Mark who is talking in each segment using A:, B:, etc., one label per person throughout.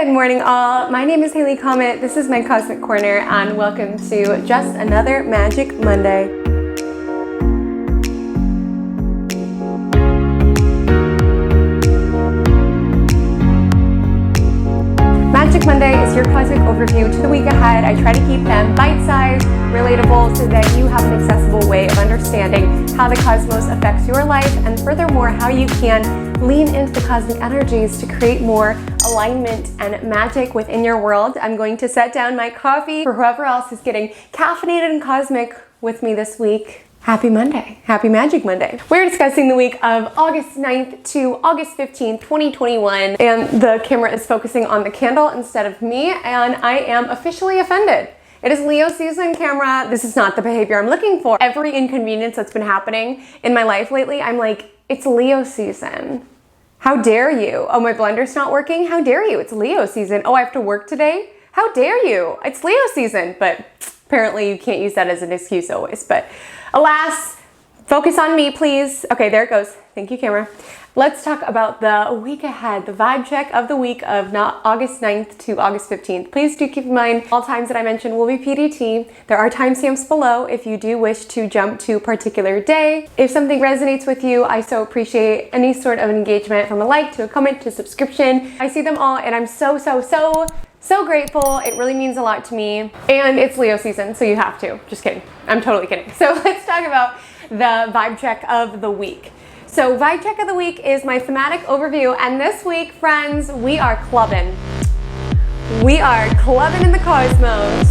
A: Good morning all, my name is Haley Comet, this is my Cosmic Corner, and welcome to just another Magic Monday. Magic Monday is your cosmic overview to the week ahead. I try to keep them bite-sized, relatable, so that you have an accessible way of understanding how the cosmos affects your life, and furthermore, how you can lean into the cosmic energies to create more alignment and magic within your world. I'm going to set down my coffee for whoever else is getting caffeinated and cosmic with me this week. Happy Monday. Happy Magic Monday. We're discussing the week of August 9th to August 15th, 2021, and the camera is focusing on the candle instead of me, and I am officially offended. It is Leo season, camera. This is not the behavior I'm looking for. Every inconvenience that's been happening in my life lately, I'm like, it's Leo season. How dare you? Oh, my blender's not working? How dare you? It's Leo season. Oh, I have to work today? How dare you? It's Leo season. But apparently you can't use that as an excuse always. But alas, focus on me, please. Okay, there it goes. Thank you, camera. Let's talk about the week ahead, the vibe check of the week of August 9th to August 15th. Please do keep in mind all times that I mentioned will be PDT. There are timestamps below if you do wish to jump to a particular day. If something resonates with you, I so appreciate any sort of engagement, from a like to a comment to a subscription. I see them all and I'm so grateful. It really means a lot to me. And it's Leo season, so you have to. Just kidding. I'm totally kidding. So let's talk about the vibe check of the week. So vibe check of the week is my thematic overview, and this week, friends, we are clubbing. We are clubbing in the cosmos.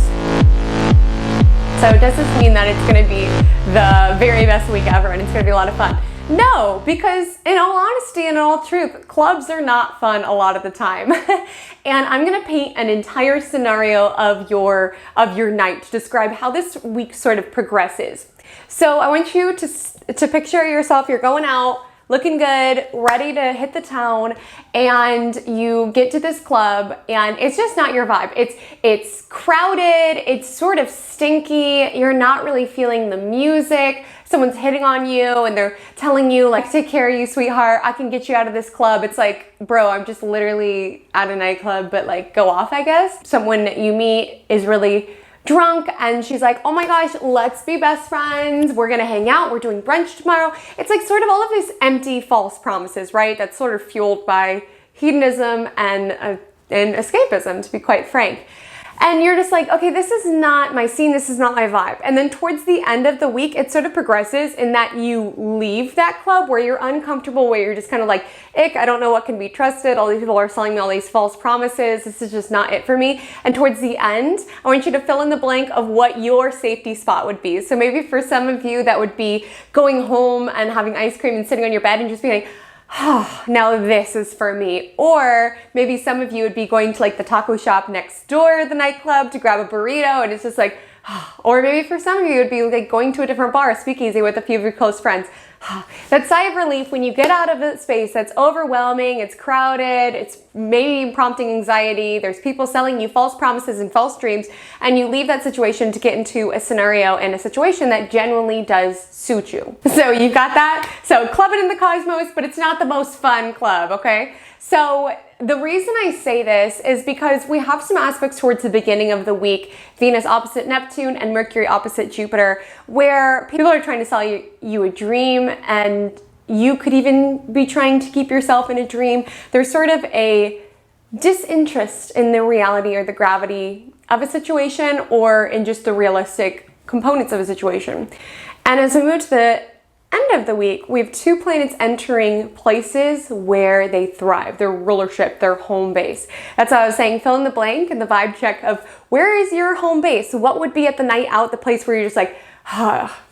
A: So does this mean that it's gonna be the very best week ever and it's gonna be a lot of fun? No, because in all honesty and in all truth, clubs are not fun a lot of the time. And I'm gonna paint an entire scenario of your night to describe how this week sort of progresses. So I want you to picture yourself, you're going out, looking good, ready to hit the town, and you get to this club and it's just not your vibe. It's crowded, it's sort of stinky, you're not really feeling the music. Someone's hitting on you and they're telling you like, take care of you, sweetheart, I can get you out of this club. It's like, bro, I'm just literally at a nightclub, but like go off, I guess. Someone you meet is really drunk and she's like, oh my gosh, let's be best friends, we're gonna hang out, we're doing brunch tomorrow. It's like sort of all of these empty false promises, right? That's sort of fueled by hedonism and escapism, to be quite frank. And you're just like, okay, this is not my scene, this is not my vibe. And then towards the end of the week, it sort of progresses in that you leave that club where you're uncomfortable, where you're just kind of like, ick, I don't know what can be trusted. All these people are selling me all these false promises. This is just not it for me. And towards the end, I want you to fill in the blank of what your safety spot would be. So maybe for some of you, that would be going home and having ice cream and sitting on your bed and just being like, oh, now this is for me. Or maybe some of you would be going to like the taco shop next door, the nightclub, to grab a burrito, and it's just like, oh. Or maybe for some of you it would be like going to a different bar, a speakeasy with a few of your close friends. That sigh of relief when you get out of a space that's overwhelming, it's crowded, it's maybe prompting anxiety, there's people selling you false promises and false dreams, and you leave that situation to get into a scenario and a situation that genuinely does suit you. So you've got that? So clubbing in the cosmos, but it's not the most fun club, okay? So the reason I say this is because we have some aspects towards the beginning of the week, Venus opposite Neptune and Mercury opposite Jupiter, where people are trying to sell you a dream, and you could even be trying to keep yourself in a dream. There's sort of a disinterest in the reality or the gravity of a situation, or in just the realistic components of a situation. And as we move to the end of the week, we have two planets entering places where they thrive, their rulership, their home base. That's what I was saying, fill in the blank and the vibe check of where is your home base? What would be at the night out, the place where you're just like,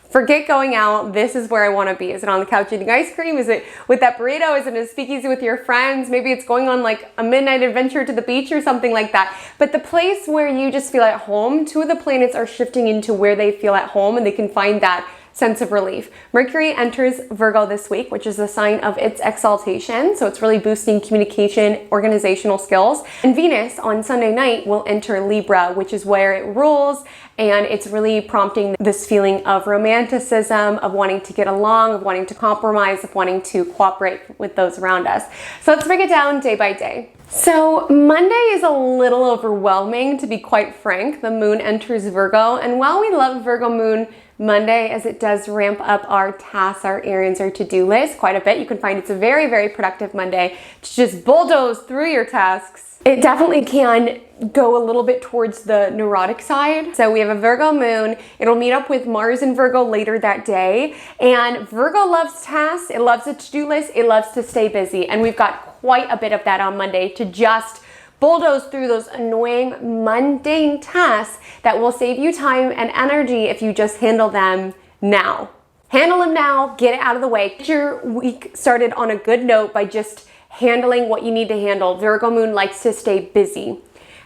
A: forget going out, this is where I want to be. Is it on the couch eating ice cream? Is it with that burrito? Is it in a speakeasy with your friends? Maybe it's going on like a midnight adventure to the beach or something like that. But the place where you just feel at home, two of the planets are shifting into where they feel at home, and they can find that sense of relief. Mercury enters Virgo this week, which is a sign of its exaltation. So it's really boosting communication, organizational skills. And Venus on Sunday night will enter Libra, which is where it rules. And it's really prompting this feeling of romanticism, of wanting to get along, of wanting to compromise, of wanting to cooperate with those around us. So let's break it down day by day. So Monday is a little overwhelming, to be quite frank. The moon enters Virgo, and while we love Virgo moon Monday, as it does ramp up our tasks, our errands, our to-do list quite a bit, you can find it's a very, very productive Monday to just bulldoze through your tasks. It definitely can go a little bit towards the neurotic side. So we have a Virgo moon. It'll meet up with Mars in Virgo later that day. And Virgo loves tasks. It loves a to-do list. It loves to stay busy. And we've got quite a bit of that on Monday to just bulldoze through those annoying, mundane tasks that will save you time and energy if you just handle them now. Handle them now, get it out of the way. Get your week started on a good note by just handling what you need to handle. Virgo moon likes to stay busy.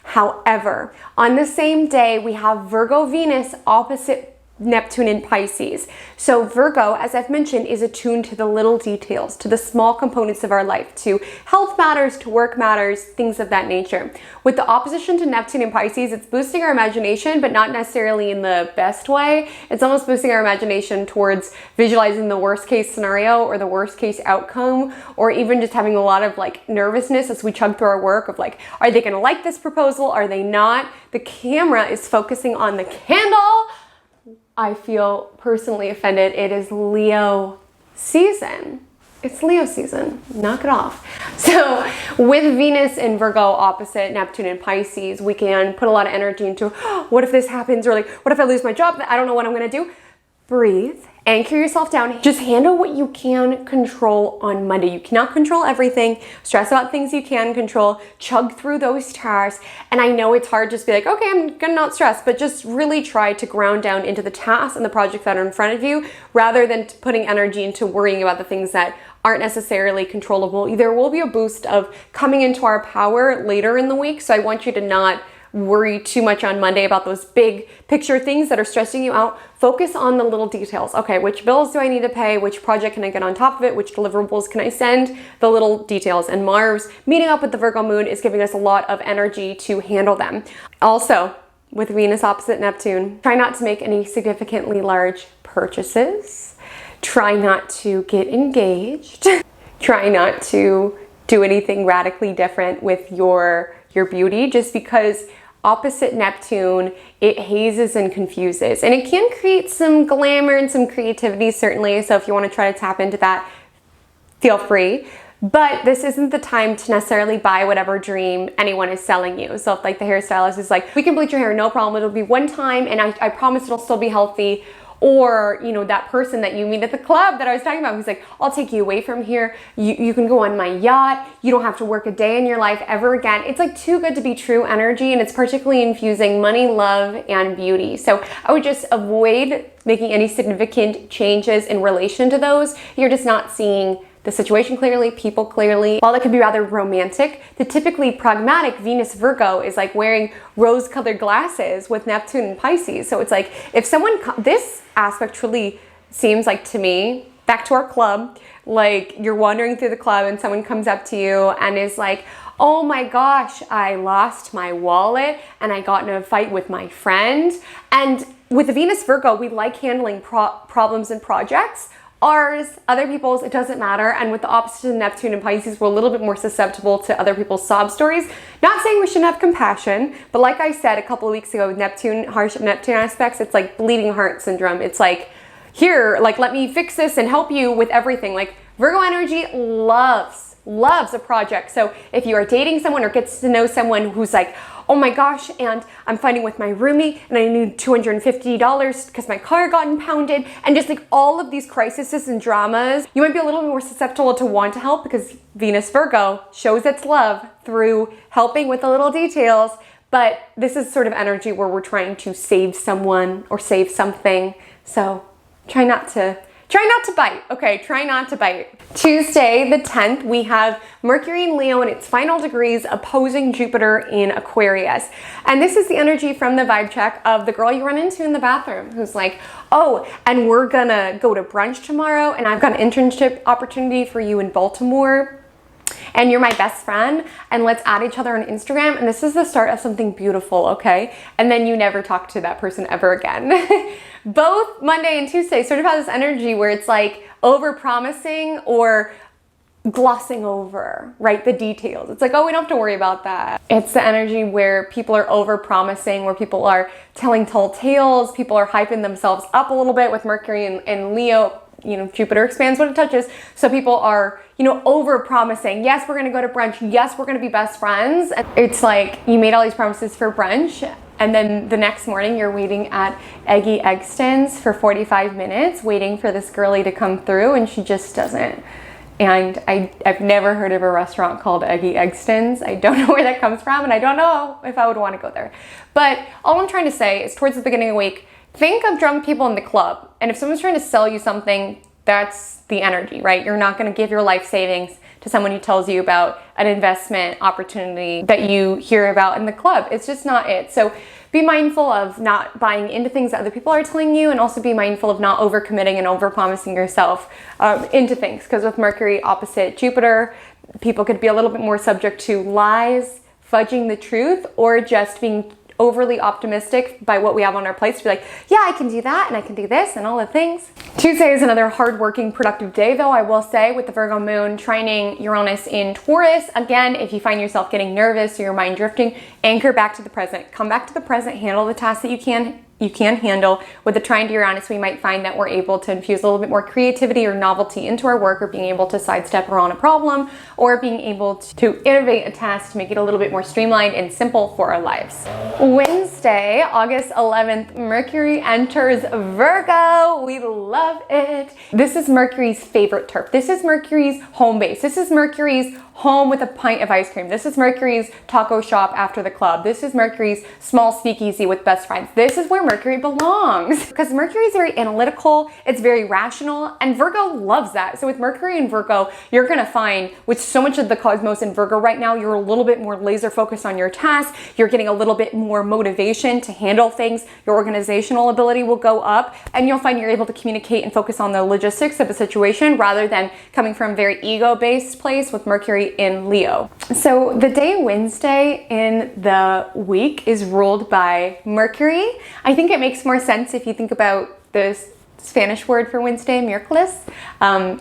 A: However, on the same day, we have Virgo Venus opposite Neptune in Pisces. So Virgo, as I've mentioned, is attuned to the little details, to the small components of our life, to health matters, to work matters, things of that nature. With the opposition to Neptune in Pisces, it's boosting our imagination, but not necessarily in the best way. It's almost boosting our imagination towards visualizing the worst case scenario or the worst case outcome, or even just having a lot of like nervousness as we chug through our work of like, are they going to like this proposal? Are they not? The camera is focusing on the candle. I feel personally offended. It is Leo season. It's Leo season. Knock it off. So with Venus in Virgo opposite Neptune in Pisces, we can put a lot of energy into what if this happens, or like, what if I lose my job? I don't know what I'm going to do. Breathe. Anchor yourself down. Just handle what you can control on Monday. You cannot control everything. Stress about things you can control. Chug through those tasks. And I know it's hard just to be like, okay, I'm gonna not stress, but just really try to ground down into the tasks and the projects that are in front of you, rather than putting energy into worrying about the things that aren't necessarily controllable. There will be a boost of coming into our power later in the week. So I want you to not worry too much on Monday about those big picture things that are stressing you out. Focus on the little details. Okay, which bills do I need to pay? Which project can I get on top of it? Which deliverables can I send? The little details. And Mars meeting up with the Virgo moon is giving us a lot of energy to handle them. Also, with Venus opposite Neptune, try not to make any significantly large purchases. Try not to get engaged. Try not to do anything radically different with your beauty, just because opposite Neptune, it hazes and confuses, and it can create some glamour and some creativity, certainly. So if you want to try to tap into that, feel free. But this isn't the time to necessarily buy whatever dream anyone is selling you. So if like the hairstylist is like, we can bleach your hair, no problem, it'll be one time, and I promise it'll still be healthy. Or, you know, that person that you meet at the club that I was talking about, who's like, I'll take you away from here. You can go on my yacht. You don't have to work a day in your life ever again. It's like too good to be true energy, and it's particularly infusing money, love, and beauty. So I would just avoid making any significant changes in relation to those. You're just not seeing the situation clearly, people clearly. While it can be rather romantic, the typically pragmatic Venus Virgo is like wearing rose-colored glasses with Neptune and Pisces. So it's like, if someone, this aspect truly seems like, to me, back to our club, like you're wandering through the club and someone comes up to you and is like, oh my gosh, I lost my wallet and I got in a fight with my friend. And with the Venus Virgo, we like handling problems and projects. Ours, other people's, it doesn't matter. And with the opposite of Neptune and Pisces, we're a little bit more susceptible to other people's sob stories. Not saying we shouldn't have compassion, but like I said a couple of weeks ago with Neptune, harsh Neptune aspects, it's like bleeding heart syndrome. It's like, here, like, let me fix this and help you with everything. Like, Virgo energy loves a project. So if you are dating someone or gets to know someone who's like, oh my gosh, and I'm fighting with my roomie and I need $250 because my car got impounded, and just like all of these crises and dramas, you might be a little bit more susceptible to want to help, because Venus Virgo shows its love through helping with the little details. But this is sort of energy where we're trying to save someone or save something. So try not to Try not to bite, okay? Try not to bite. Tuesday, the 10th, we have Mercury in Leo in its final degrees opposing Jupiter in Aquarius. And this is the energy from the vibe check of the girl you run into in the bathroom who's like, oh, and we're gonna go to brunch tomorrow and I've got an internship opportunity for you in Baltimore. And you're my best friend, and let's add each other on Instagram, and this is the start of something beautiful, okay? And then you never talk to that person ever again. Both Monday and Tuesday sort of have this energy where it's like over-promising or glossing over, right? The details. It's like, oh, we don't have to worry about that. It's the energy where people are over-promising, where people are telling tall tales, people are hyping themselves up a little bit with Mercury and Leo. You know, Jupiter expands what it touches. So people are, you know, over promising. Yes, we're going to go to brunch. Yes, we're going to be best friends. And it's like you made all these promises for brunch. And then the next morning you're waiting at Eggy Eggston's for 45 minutes, waiting for this girlie to come through, and she just doesn't. And I've never heard of a restaurant called Eggy Eggston's. I don't know where that comes from, and I don't know if I would want to go there. But all I'm trying to say is towards the beginning of the week, think of drunk people in the club. And if someone's trying to sell you something, that's the energy, right? You're not going to give your life savings to someone who tells you about an investment opportunity that you hear about in the club. It's just not it. So be mindful of not buying into things that other people are telling you, and also be mindful of not overcommitting and overpromising yourself into things. Because with Mercury opposite Jupiter, people could be a little bit more subject to lies, fudging the truth, or just being overly optimistic by what we have on our plates to be like, yeah, I can do that and I can do this and all the things. Tuesday is another hardworking, productive day, though, I will say, with the Virgo moon trining Uranus in Taurus. Again, if you find yourself getting nervous or your mind drifting, anchor back to the present. Come back to the present, handle the tasks that you can handle. With the trine to Uranus, we might find that we're able to infuse a little bit more creativity or novelty into our work, or being able to sidestep around a problem, or being able to innovate a task to make it a little bit more streamlined and simple for our lives. Wednesday, August 11th, Mercury enters Virgo. We love it. This is Mercury's favorite turf. This is Mercury's home base. This is Mercury's home with a pint of ice cream. This is Mercury's taco shop after the club. This is Mercury's small speakeasy with best friends. This is where Mercury belongs, because Mercury is very analytical, it's very rational, and Virgo loves that. So with Mercury and Virgo, you're gonna find with so much of the cosmos in Virgo right now, you're a little bit more laser focused on your task. You're getting a little bit more motivation to handle things. Your organizational ability will go up, and you'll find you're able to communicate and focus on the logistics of a situation rather than coming from a very ego-based place with Mercury in Leo. So the day Wednesday in the week is ruled by Mercury. I think it makes more sense if you think about the Spanish word for Wednesday, miércoles.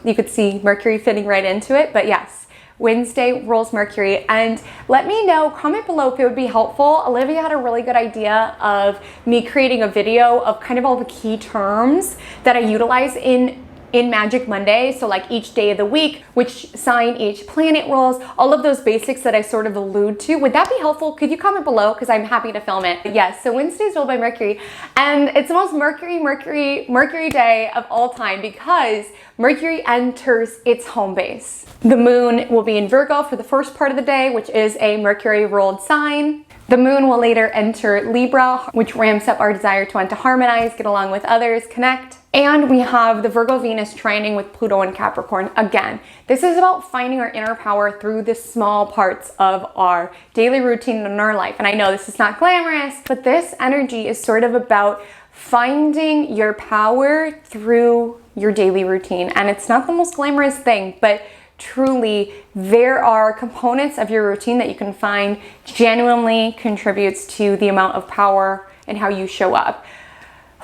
A: You could see Mercury fitting right into it, but yes, Wednesday rules Mercury. And let me know, comment below if it would be helpful. Olivia had a really good idea of me creating a video of kind of all the key terms that I utilize in Magic Monday. So like each day of the week, which sign each planet rules, all of those basics that I sort of allude to. Would that be helpful? Could you comment below? Because I'm happy to film it. Yes, so Wednesday is ruled by Mercury, and it's the most Mercury day of all time because Mercury enters its home base. The moon will be in Virgo for the first part of the day, which is a Mercury ruled sign. The moon will later enter Libra, which ramps up our desire to want to harmonize, get along with others, connect. And we have the Virgo Venus trining with Pluto and Capricorn. Again, this is about finding our inner power through the small parts of our daily routine in our life. And I know this is not glamorous, but this energy is sort of about finding your power through your daily routine. And it's not the most glamorous thing, but truly there are components of your routine that you can find genuinely contributes to the amount of power and how you show up.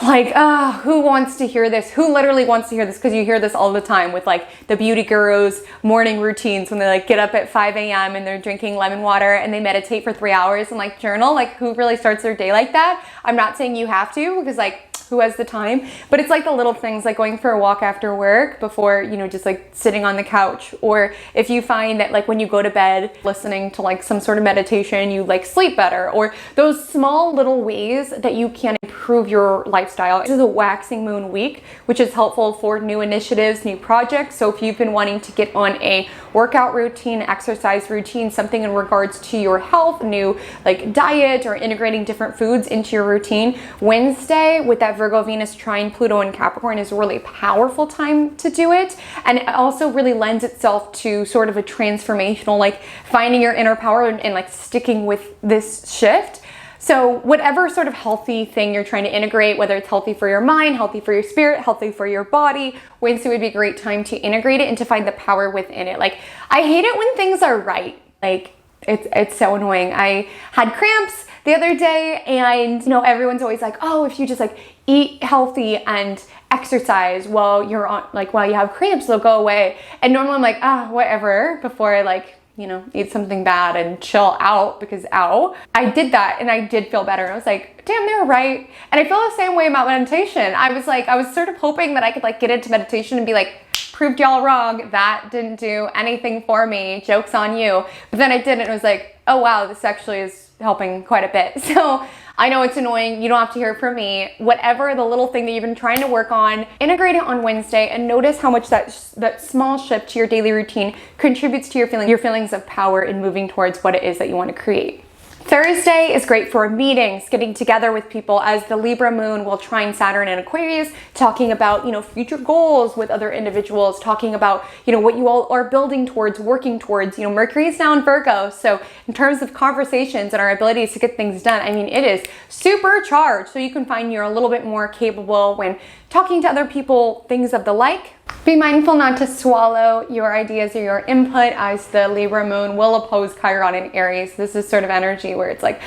A: Like, who wants to hear this? Who literally wants to hear this? Because you hear this all the time with like the beauty gurus' morning routines when they like get up at 5 a.m. and they're drinking lemon water and they meditate for 3 hours and like journal. Like, who really starts their day like that? I'm not saying you have to, because like, who has the time? But it's like the little things, like going for a walk after work before, you know, just like sitting on the couch. Or if you find that like when you go to bed listening to like some sort of meditation, you like sleep better, or those small little ways that you can improve your lifestyle. This is a waxing moon week, which is helpful for new initiatives, new projects. So if you've been wanting to get on a workout routine, exercise routine, something in regards to your health, new like diet or integrating different foods into your routine, Wednesday with that that Virgo Venus trine Pluto and Capricorn is a really powerful time to do it. And it also really lends itself to sort of a transformational, like finding your inner power and like sticking with this shift. So whatever sort of healthy thing you're trying to integrate, whether it's healthy for your mind, healthy for your spirit, healthy for your body, Wednesday would be a great time to integrate it and to find the power within it. Like, I hate it when things are right. Like, it's so annoying. I had cramps the other day, and you know, everyone's always like, oh, if you just like eat healthy and exercise while you're on, like while you have cramps, they'll go away. And normally I'm like, whatever, before I like, you know, eat something bad and chill out, because I did that and I did feel better. And I was like, damn, they were right. And I feel the same way about meditation. I was sort of hoping that I could like get into meditation and be like, proved y'all wrong. That didn't do anything for me. Joke's on you. But then I did it and it was like, oh wow, this actually is helping quite a bit. So I know it's annoying. You don't have to hear it from me. Whatever the little thing that you've been trying to work on, integrate it on Wednesday and notice how much that small shift to your daily routine contributes to your feelings of power in moving towards what it is that you want to create. Thursday is great for meetings, getting together with people, as the Libra moon will trine Saturn in Aquarius, talking about, you know, future goals with other individuals, talking about, you know, what you all are building towards, working towards. You know, Mercury is now in Virgo. So in terms of conversations and our abilities to get things done, I mean, it is supercharged. So you can find you're a little bit more capable when talking to other people, things of the like. Be mindful not to swallow your ideas or your input, as the Libra moon will oppose Chiron in Aries. This is sort of energy where it's like,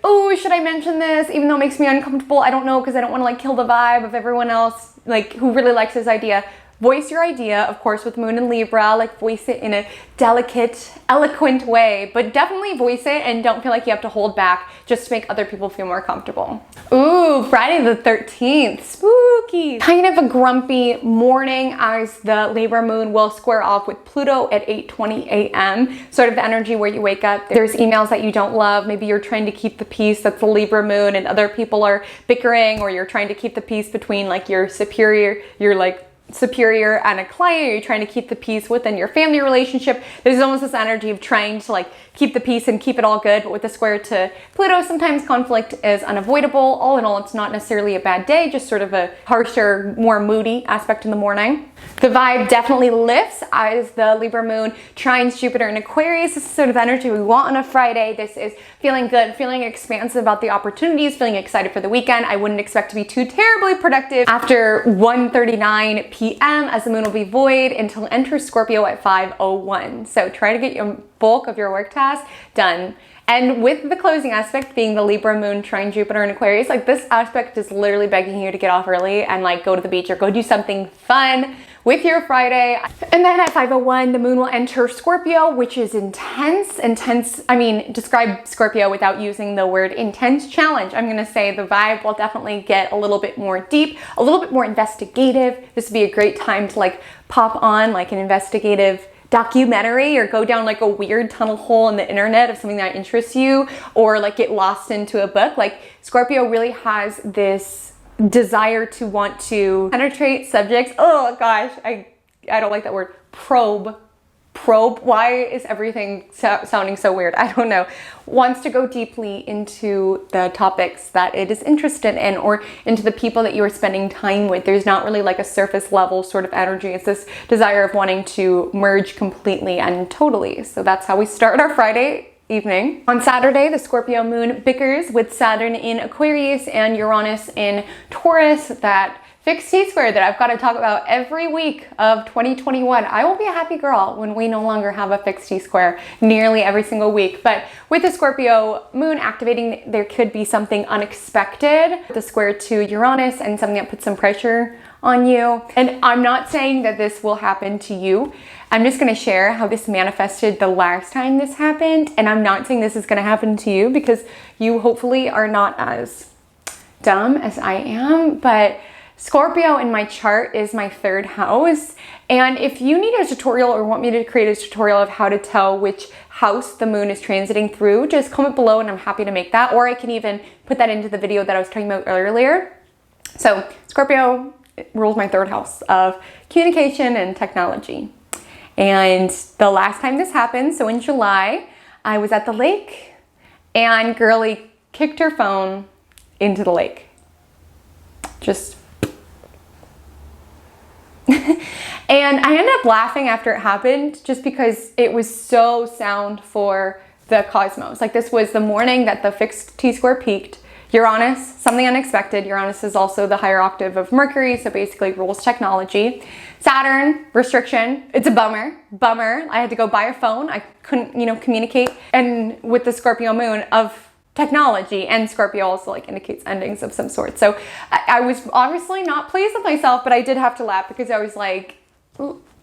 A: oh, should I mention this? Even though it makes me uncomfortable, I don't know, because I don't want to like kill the vibe of everyone else like who really likes this idea. Voice your idea, of course, with Moon and Libra, like voice it in a delicate, eloquent way, but definitely voice it and don't feel like you have to hold back just to make other people feel more comfortable. Ooh, Friday the 13th, spooky. Kind of a grumpy morning, as the Libra moon will square off with Pluto at 8:20 a.m. Sort of the energy where you wake up, there's emails that you don't love, maybe you're trying to keep the peace, that's the Libra moon, and other people are bickering, or you're trying to keep the peace between like your superior and a client. You're trying to keep the peace within your family relationship. There's almost this energy of trying to like keep the peace and keep it all good, but with the square to Pluto, sometimes conflict is unavoidable. All in all, it's not necessarily a bad day, just sort of a harsher, more moody aspect in the morning. The vibe definitely lifts as the Libra moon trines Jupiter in Aquarius. This is sort of energy we want on a Friday. This is feeling good, feeling expansive about the opportunities, feeling excited for the weekend. I wouldn't expect to be too terribly productive after 1:39 p.m. as the moon will be void until it enters Scorpio at 5:01. So try to get your bulk of your work tasks done. And with the closing aspect being the Libra moon trine Jupiter in Aquarius, like this aspect is literally begging you to get off early and like go to the beach or go do something fun with your Friday. And then at 5:01, the moon will enter Scorpio, which is intense. I mean, describe Scorpio without using the word intense. Challenge. I'm gonna say the vibe will definitely get a little bit more deep, a little bit more investigative. This would be a great time to like pop on like an investigative documentary, or go down like a weird tunnel hole in the internet of something that interests you, or like get lost into a book. Like Scorpio really has this desire to want to penetrate subjects. Oh gosh, I don't like that word. Probe. Why is everything sounding so weird? I don't know. Wants to go deeply into the topics that it is interested in, or into the people that you are spending time with. There's not really like a surface level sort of energy. It's this desire of wanting to merge completely and totally. So that's how we start our Friday evening. On Saturday, the Scorpio moon bickers with Saturn in Aquarius and Uranus in Taurus. That fixed T-square that I've got to talk about every week of 2021. I will be a happy girl when we no longer have a fixed T-square nearly every single week. But with the Scorpio moon activating, there could be something unexpected. The square to Uranus, and something that puts some pressure on you. And I'm not saying that this will happen to you. I'm just going to share how this manifested the last time this happened. And I'm not saying this is going to happen to you, because you hopefully are not as dumb as I am. But Scorpio in my chart is my 3rd house. And if you need a tutorial or want me to create a tutorial of how to tell which house the moon is transiting through, just comment below and I'm happy to make that. Or I can even put that into the video that I was talking about earlier. So Scorpio rules my 3rd house of communication and technology. And the last time this happened, so in July, I was at the lake and girly kicked her phone into the lake. Just and I ended up laughing after it happened just because it was so sound for the cosmos. Like, this was the morning that the fixed T-square peaked. Uranus, something unexpected. Uranus is also the higher octave of Mercury, so basically rules technology. Saturn, restriction. It's a bummer. I had to go buy a phone. I couldn't, communicate. And with the Scorpio moon of technology, and Scorpio also like indicates endings of some sort. So I was obviously not pleased with myself, but I did have to laugh because I was like,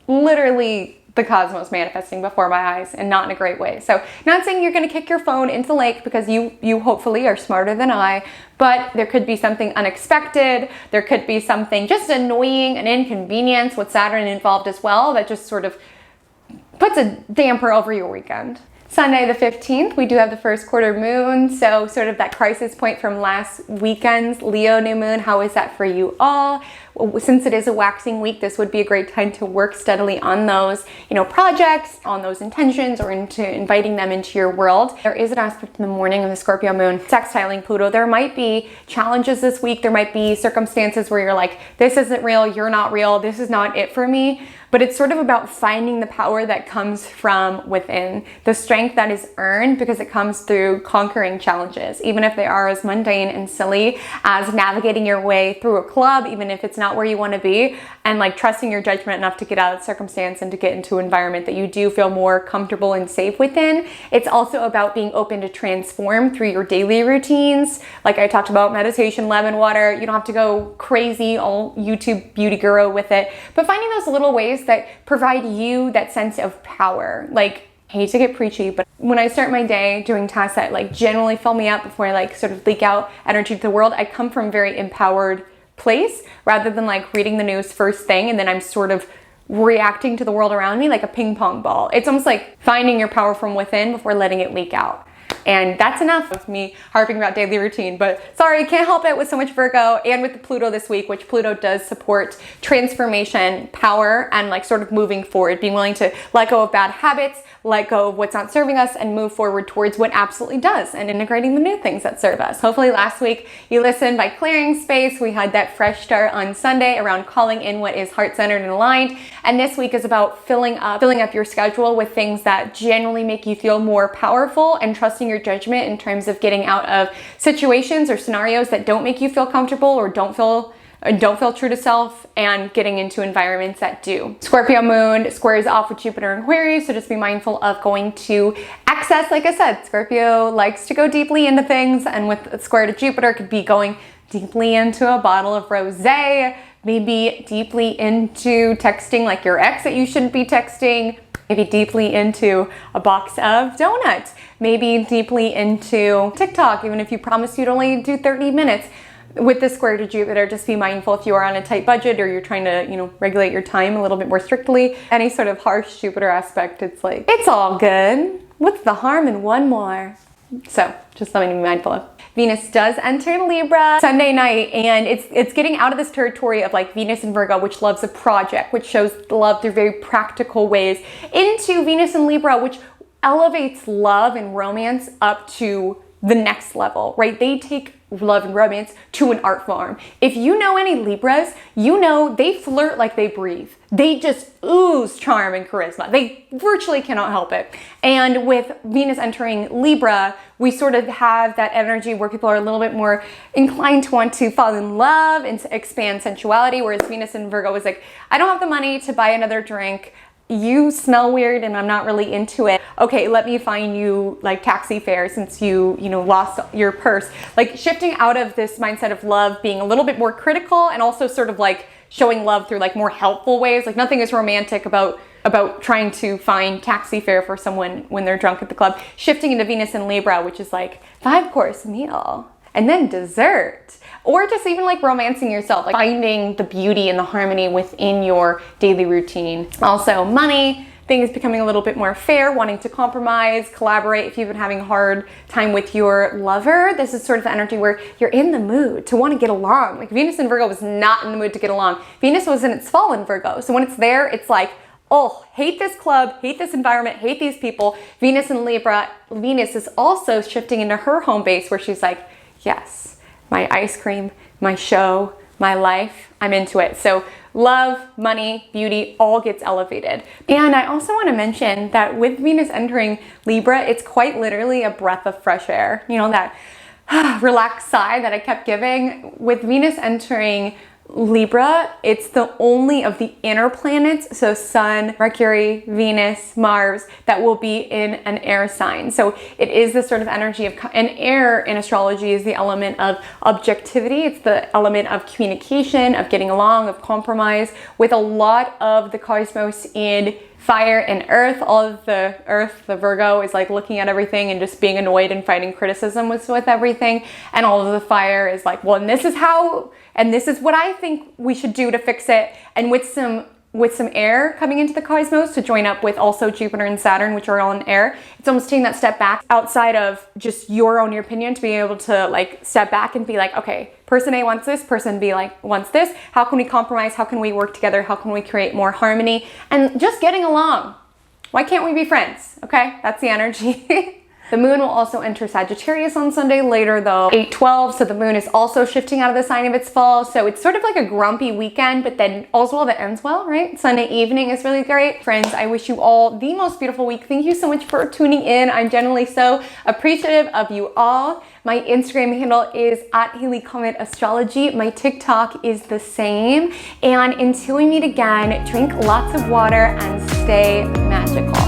A: literally the cosmos manifesting before my eyes, and not in a great way. So not saying you're going to kick your phone into the lake, because you hopefully are smarter than I, but there could be something unexpected. There could be something just annoying, an inconvenience with Saturn involved as well, that just sort of puts a damper over your weekend. Sunday the 15th, we do have the first quarter moon, so sort of that crisis point from last weekend's Leo new moon. How is that for you all? Since it is a waxing week, this would be a great time to work steadily on those, projects, on those intentions, or into inviting them into your world. There is an aspect in the morning of the Scorpio moon sextiling Pluto. There might be challenges this week. There might be circumstances where you're like, this isn't real, you're not real, this is not it for me. But it's sort of about finding the power that comes from within, the strength that is earned because it comes through conquering challenges, even if they are as mundane and silly as navigating your way through a club, even if it's not where you want to be, and like trusting your judgment enough to get out of the circumstance and to get into an environment that you do feel more comfortable and safe within. It's also about being open to transform through your daily routines. Like I talked about meditation, lemon water. You don't have to go crazy, all YouTube beauty guru with it, but finding those little ways that provide you that sense of power. Like, I hate to get preachy, but when I start my day doing tasks that like generally fill me up before I like sort of leak out energy to the world, I come from a very empowered place rather than like reading the news first thing and then I'm sort of reacting to the world around me like a ping pong ball. It's almost like finding your power from within before letting it leak out. And that's enough of me harping about daily routine, but sorry, can't help it with so much Virgo and with the Pluto this week, which Pluto does support transformation, power, and like sort of moving forward, being willing to let go of bad habits, let go of what's not serving us, and move forward towards what absolutely does, and integrating the new things that serve us. Hopefully last week you listened by clearing space. We had that fresh start on Sunday around calling in what is heart-centered and aligned. And this week is about filling up your schedule with things that generally make you feel more powerful, and trusting your judgment in terms of getting out of situations or scenarios that don't make you feel comfortable or don't feel true to self, and getting into environments that do. Scorpio moon squares off with Jupiter and Aquarius, so just be mindful of going to excess. Like I said, Scorpio likes to go deeply into things, and with a square to Jupiter could be going deeply into a bottle of rosé, maybe deeply into texting like your ex that you shouldn't be texting, maybe deeply into a box of donuts, maybe deeply into TikTok, even if you promised you'd only do 30 minutes. With the square to Jupiter, just be mindful if you are on a tight budget or you're trying to, regulate your time a little bit more strictly. Any sort of harsh Jupiter aspect, it's like, it's all good. What's the harm in one more? So just something to be mindful of. Venus does enter Libra Sunday night, and it's getting out of this territory of like Venus and Virgo, which loves a project, which shows love through very practical ways, into Venus and Libra, which elevates love and romance up to the next level, right? They take love and romance to an art form. If you know any Libras, they flirt like they breathe. They just ooze charm and charisma. They virtually cannot help it. And with Venus entering Libra, we sort of have that energy where people are a little bit more inclined to want to fall in love and to expand sensuality, whereas Venus in Virgo is like, I don't have the money to buy another drink. You smell weird and I'm not really into it. Okay, let me find you like taxi fare since you lost your purse. Like shifting out of this mindset of love being a little bit more critical, and also sort of like showing love through like more helpful ways. Like nothing is romantic about trying to find taxi fare for someone when they're drunk at the club. Shifting into Venus and Libra, which is like 5-course meal and then dessert. Or just even like romancing yourself, like finding the beauty and the harmony within your daily routine. Also money, things becoming a little bit more fair, wanting to compromise, collaborate. If you've been having a hard time with your lover, this is sort of the energy where you're in the mood to want to get along. Like Venus in Virgo was not in the mood to get along. Venus was in its fall in Virgo. So when it's there, it's like, oh, hate this club, hate this environment, hate these people. Venus in Libra, Venus is also shifting into her home base where she's like, yes, my ice cream, my show, my life, I'm into it. So love, money, beauty, all gets elevated. And I also want to mention that with Venus entering Libra, it's quite literally a breath of fresh air. You know, that relaxed sigh that I kept giving. With Venus entering Libra, it's the only of the inner planets, so Sun, Mercury, Venus, Mars, that will be in an air sign. So it is the sort of energy of, and air in astrology is the element of objectivity. It's the element of communication, of getting along, of compromise, with a lot of the cosmos in fire and earth. All of the earth, the Virgo, is like looking at everything and just being annoyed and fighting criticism with everything. And all of the fire is like, well, and this is how, and this is what I think we should do to fix it. And with some air coming into the cosmos to join up with also Jupiter and Saturn, which are all in air, it's almost taking that step back outside of just your own opinion to be able to like step back and be like, okay, person A wants this, person B wants this. How can we compromise? How can we work together? How can we create more harmony? And just getting along. Why can't we be friends? Okay, that's the energy. The moon will also enter Sagittarius on Sunday later though, 8/12, so the moon is also shifting out of the sign of its fall. So it's sort of like a grumpy weekend, but then also that ends well, right? Sunday evening is really great. Friends, I wish you all the most beautiful week. Thank you so much for tuning in. I'm genuinely so appreciative of you all. My Instagram handle is @HaleyComet Astrology. My TikTok is the same. And until we meet again, drink lots of water and stay magical.